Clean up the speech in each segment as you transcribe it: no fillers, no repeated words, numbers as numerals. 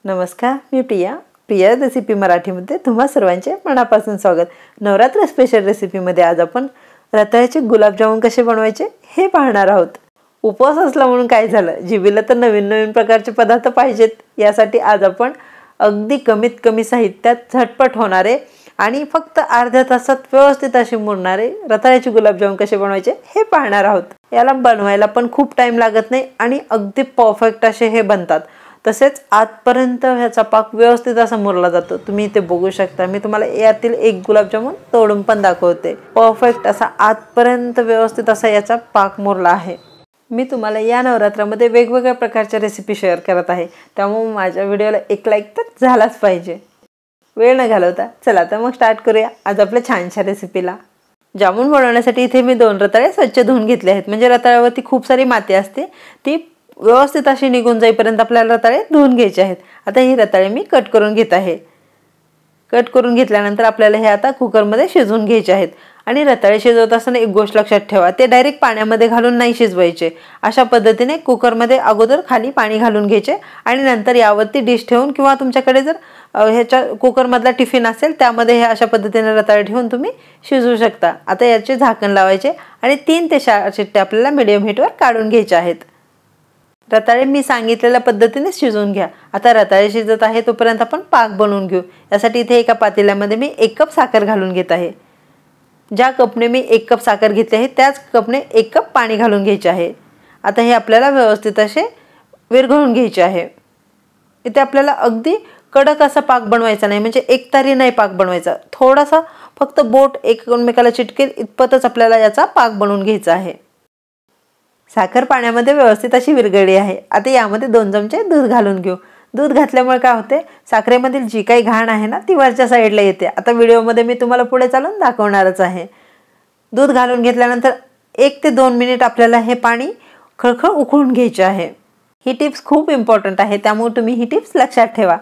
नमस्कार, मी प्रिया रेसिपी मराठीमध्ये तुम्हा सर्वांचे मनापासून स्वागत। नवरात्र स्पेशल रेसिपीमध्ये आज आपण रताळ्याचे गुलाबजामुन कसे बनवायचे हे पाहणार आहोत। उपवास असला म्हणून काय झालं, जिभेला तर नवीन प्रकारचे पदार्थ पाहिजेत। यासाठी आज आपण अगदी कमीत कमी साहित्यात झटपट होणारे आणि फक्त अर्ध्या तासात व्यवस्थित असे मुरणारे रताळ्याचे गुलाबजामुन कसे बनवायचे हे पाहणार आहोत। याला बनवायला पण खूप टाइम लागत नाही आणि अगदी परफेक्ट असे हे बनतात। तसेच आजपर्यंत ह्याचा पाक व्यवस्थित असा मुरला जातो। तुम्ही इथे बघू शकता, मी तुम्हाला यातील एक गुलाबजामुन तोडून पण दाखवते। परफेक्ट असा आजपर्यंत व्यवस्थित असा याचा पाक मुरला आहे। मी तुम्हाला या नवरात्रामध्ये वेगवेगळ्या प्रकारच्या रेसिपी शेअर करत आहे, त्यामुळे माझ्या व्हिडिओला एक लाईक तर झालाच पाहिजे। वेळ न घालवता चला तर मग स्टार्ट करूया आज आपल्या छानशा रेसिपीला। जामुन बनवण्यासाठी इथे मी 2 रताळे स्वच्छ धुवून घेतले आहेत। म्हणजे रताळ्यावरती खूप सारी माती असते, ती व्यवस्थित अशी निघून जाईपर्यंत आपल्याला रताळे धुवून घ्यायचे आहेत। आता ही रताळे मी कट करून घेत आहे। कट करून घेतल्यानंतर आपल्याला हे आता कुकरमध्ये शिजवून घ्यायचे आहेत। आणि रताळे शिजवत असताना एक गोष्ट लक्षात ठेवा, ते डायरेक्ट पाण्यामध्ये घालून नाही शिजवायचे। अशा पद्धतीने कुकरमध्ये अगोदर खाली पाणी घालून घ्यायचे आणि नंतर यावरती डिश ठेवून किंवा तुमच्याकडे जर ह्याच्या कुकरमधला टिफिन असेल त्यामध्ये हे अशा पद्धतीने रताळे ठेवून तुम्ही शिजवू शकता। आता याचे झाकण लावायचे आणि 3 ते 4 शिट्ट्या आपल्याला मीडियम हीटवर काढून घ्यायचे आहेत। रताळे मी सांगितलेल्या पद्धतीने शिजवून घ्या। आता रताळे शिजत आहे तोपर्यंत आपण पाक बनवून घेऊ। यासाठी इथे एका पातेल्यामध्ये मी 1 कप साखर घालून घेत आहे। ज्या कपने मी 1 कप साखर घेतली आहे त्याच कपने 1 कप पाणी घालून घ्यायचे आहे। आता हे आपल्याला व्यवस्थित असे विरघळून घ्यायचे आहे। इथे आपल्याला अगदी कडक असा पाक बनवायचा नाही, म्हणजे एकतारी नाही पाक बनवायचा। थोडासा फक्त बोट एकमेकाला चिटकेल इतपतच आपल्याला याचा पाक बनवून घ्यायचा आहे। साखर पाण्यामध्ये व्यवस्थित अशी विरघळली आहे। आता यामध्ये 2 चमचे दूध घालून घेऊ। दूध घातल्यामुळे काय होते, साखरेमधील जी काही घाण आहे ना ती वरच्या साईडला येते। आता व्हिडिओमध्ये मी तुम्हाला पुढे चालून दाखवणारच आहे। दूध घालून घेतल्यानंतर 1 ते 2 मिनिट आपल्याला हे पाणी खळखळ उकळून घ्यायचे आहे। ही टिप्स खूप इम्पॉर्टंट आहे, त्यामुळे तुम्ही ही टिप्स लक्षात ठेवा।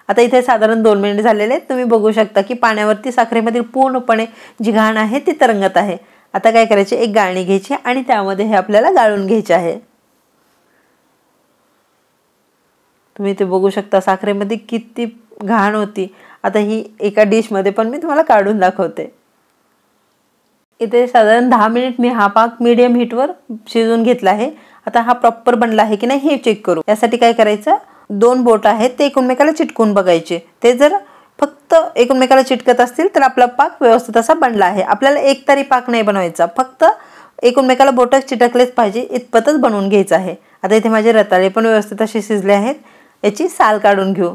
आता इथे साधारण 2 मिनिट झालेले आहेत। तुम्ही बघू शकता की पाण्यावरती साखरेमधील पूर्णपणे जी घाण आहे ती तरंगत आहे। आता काय करायचे, एक गाळणी घ्यायची आणि त्यामध्ये हे आपल्याला गाळून घ्यायचे आहे। तुम्ही ते बघू शकता साखरेमध्ये किती घाण होती। आता ही एका डिशमध्ये पण मी तुम्हाला काढून दाखवते। इथे साधारण 10 मिनिट मी हा पाक मीडियम हीटवर शिजवून घेतला आहे। आता हा प्रॉपर बनला आहे की नाही हे चेक करू। यासाठी काय करायचं, 2 बोट आहेत ते एकमेकाला चिटकून बघायचे। ते जर फक्त एकमेकाला चिटकत असतील तर आपला पाक व्यवस्थित असा बनला आहे। आपल्याला एकतारी पाक नाही बनवायचा, फक्त एकमेकाला बोट चिटकलेच पाहिजे इतपतच बनवून घ्यायचं आहे। आता इथे माझे रताळे पण व्यवस्थित असे शिजले आहेत। याची साल काढून घेऊ।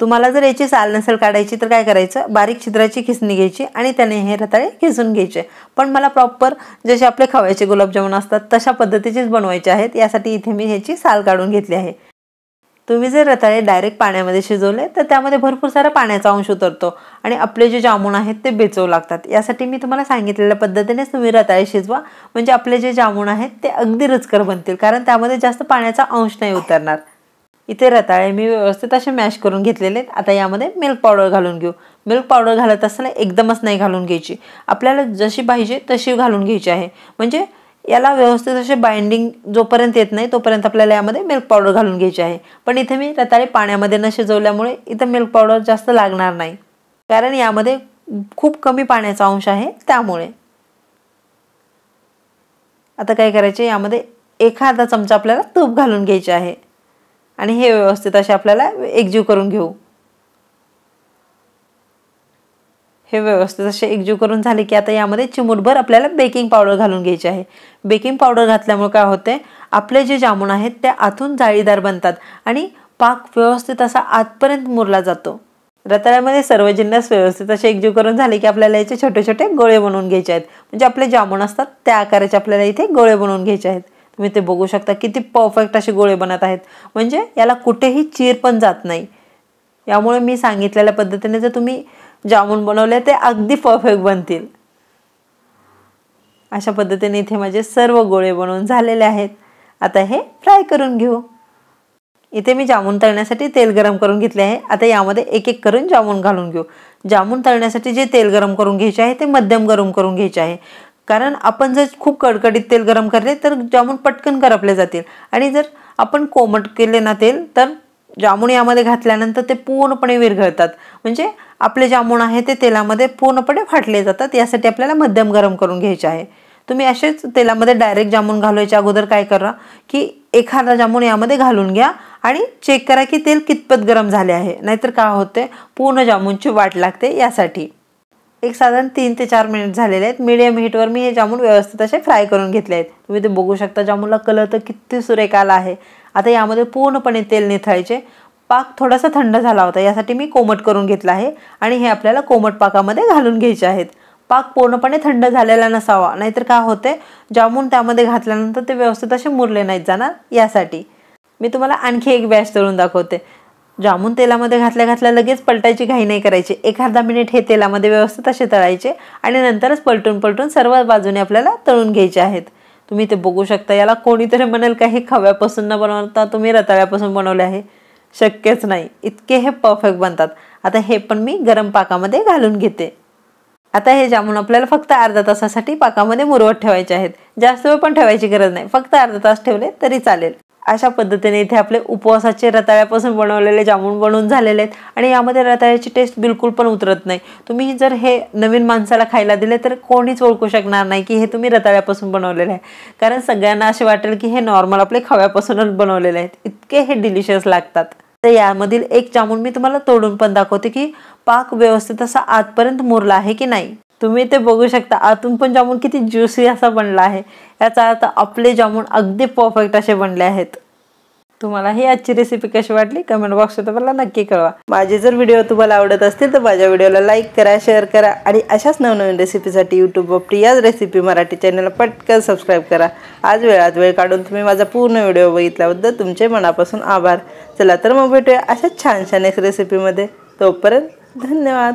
तुम्हाला जर याची साल नसेल काढायची तर काय करायचं, बारीक छिद्राची खिसणी घ्यायची आणि त्याने हे रताळे खिसून घ्यायचे। पण मला प्रॉपर जसे आपले खव्याचे गुलाबजामुन असतात तशा पद्धतीचेच बनवायचे आहेत। यासाठी इथे मी ह्याची साल काढून घेतली आहे। तुम्ही जर रताळे डायरेक्ट पाण्यामध्ये शिजवले तर त्यामध्ये भरपूर सारा पाण्याचा अंश उतरतो आणि आपले जे जामुन आहेत ते बेचवू लागतात। यासाठी मी तुम्हाला सांगितलेल्या पद्धतीनेच तुम्ही रताळे शिजवा, म्हणजे आपले जे जामुन आहेत ते अगदी रुचकर बनतील, कारण त्यामध्ये जास्त पाण्याचा अंश नाही उतरणार। इथे रताळे मी व्यवस्थित असे मॅश करून घेतलेले आहेत। आता यामध्ये मिल्क पावडर घालून घेऊ। मिल्क पावडर घालत असताना एकदमच नाही घालून घ्यायची, आपल्याला जशी पाहिजे तशी घालून घ्यायची आहे। म्हणजे याला व्यवस्थित असे बाइंडिंग जोपर्यंत येत नाही तोपर्यंत आपल्याला यामध्ये मिल्क पावडर घालून घ्यायची आहे। पण इथे मी रताळे पाण्यामध्ये न शिजवल्यामुळे इथे मिल्क पावडर जास्त लागणार नाही, कारण यामध्ये खूप कमी पाण्याचा अंश आहे त्यामुळे। आता काय करायचे, यामध्ये 1/2 चमचा आपल्याला तूप घालून घ्यायचे आहे आणि हे व्यवस्थित असे आपल्याला एकजीव करून घेऊ। हे व्यवस्थित असे एकजीव करून झाले की आता यामध्ये चिमूटभर आपल्याला बेकिंग पावडर घालून घ्यायची आहे। बेकिंग पावडर घातल्यामुळे काय होते, आपले जे जामुन आहेत ते आतून जाळीदार बनतात आणि पाक व्यवस्थित असा आतपर्यंत मुरला जातो। रताळ्यामध्ये सर्व जिन्नस व्यवस्थित असे एकजीव करून झाले की आपल्याला याचे छोटे छोटे गोळे बनवून घ्यायचे आहेत। म्हणजे आपले जामुन असतात त्या आकाराचे आपल्याला इथे गोळे बनवून घ्यायचे आहेत। तुम्ही ते बघू शकता किती परफेक्ट असे गोळे बनत आहेत, म्हणजे याला कुठेही चीर पण जात नाही। यामुळे मी सांगितलेल्या पद्धतीने जर तुम्ही जामुन बनवले ते अगदी परफेक्ट बनतील। अशा पद्धतीने इथे माझे सर्व गोळे बनवून झालेले आहेत। आता हे फ्राय करून घेऊ। इथे मी जामुन तळण्यासाठी तेल गरम करून घेतले आहे। आता यामध्ये एक एक करून जामुन घालून घेऊ। जामुन तळण्यासाठी जे तेल गरम करून घ्यायचे आहे ते मध्यम गरम करून घ्यायचे आहे, कारण आपण जर खूप कडकडीत तेल गरम करले तर जामुन पटकन करपले जातील आणि जर आपण कोमट केले ना तेल तर जामून यामध्ये घातल्यानंतर ते पूर्णपणे विरघळतात, म्हणजे आपले जामून आहे ते तेलामध्ये पूर्णपणे फाटले जातात। यासाठी आपल्याला मध्यम गरम करून घ्यायचे आहे। तुम्ही असेच तेलामध्ये डायरेक्ट जामून घालायच्या अगोदर काय करा की एखादा जामून यामध्ये घालून घ्या आणि चेक करा की तेल कितपत गरम झाले आहे, नाहीतर काय होते पूर्ण जामूनची वाट लागते। यासाठी एक साधारण 3 ते 4 मिनिट झालेले आहेत। मीडियम हीटवर मी हे जामून व्यवस्थित असे फ्राय करून घेतले आहेत। तुम्ही ते बघू शकता, जामूनला कलर तर किती सुरेख आला आहे। आता यामध्ये पूर्णपणे तेल निथळायचे। पाक थोडासा थंड झाला होता, यासाठी मी कोमट करून घेतला आहे आणि हे आपल्याला कोमट पाकामध्ये घालून घ्यायचे आहेत। पाक पूर्णपणे थंड झालेला नसावा, नाहीतर काय होते जामून त्यामध्ये घातल्यानंतर ते व्यवस्थित असे मुरले नाहीत जाणार। यासाठी मी तुम्हाला आणखी एक बॅच तळून दाखवते। जामून तेलामध्ये घातल्या लगेच पलटायची घाई नाही करायची। एक अर्धा मिनिट हे तेलामध्ये व्यवस्थित असे तळायचे आणि नंतरच पलटून सर्व बाजूने आपल्याला तळून घ्यायचे आहेत। तुम्ही ते बघू शकता, याला कोणीतरी म्हणेल का हे खव्यापासून न बनवता तुम्ही रताळ्यापासून बनवले आहे, शक्यच नाही, इतके हे परफेक्ट बनतात। आता हे पण मी गरम पाकामध्ये घालून घेते। आता हे जामून आपल्याला फक्त अर्धा तासासाठी पाकामध्ये मुरवत ठेवायचे आहेत। जास्त वेळ पण ठेवायची गरज नाही, फक्त अर्धा तास ठेवले तरी चालेल। अशा पद्धतीने इथे आपले उपवासाचे रताळ्यापासून बनवलेले जामून बनवून झालेले आहेत आणि यामध्ये रताळ्याची टेस्ट बिलकुल पण उतरत नाही। तुम्ही जर हे नवीन माणसाला खायला दिले तर कोणीच ओळखू शकणार नाही की हे तुम्ही रताळ्यापासून बनवलेले आहे, कारण सगळ्यांना असे वाटेल की हे नॉर्मल आपले खव्यापासूनच बनवलेले आहेत। इतके हे डिलिशियस लागतात। तर यामधील एक जामून मी तुम्हाला तोडून पण दाखवते की पाक व्यवस्थित असा आतपर्यंत मुरला आहे की नाही। तुम्ही ते बघू शकता, आतून पण जामून किती ज्युसी असा बनला आहे। याचा अर्थ आपले जामून अगदी परफेक्ट असे बनले आहेत। तुम्हाला ही आजची रेसिपी कशी वाटली कमेंट बॉक्समध्ये मला नक्की कळवा। माझे जर व्हिडिओ तुम्हाला आवडत असतील तर माझ्या व्हिडिओला लाईक करा, शेअर करा आणि अशाच नवनवीन रेसिपीसाठी यूट्यूबवर प्रियाज रेसिपी मराठी चॅनलला पटकन सबस्क्राईब करा। आज वेळ काढून तुम्ही माझा पूर्ण व्हिडिओ बघितल्याबद्दल तुमचे मनापासून आभार। चला तर मग भेटूया अशाच छान एक रेसिपीमध्ये। तोपर्यंत धन्यवाद।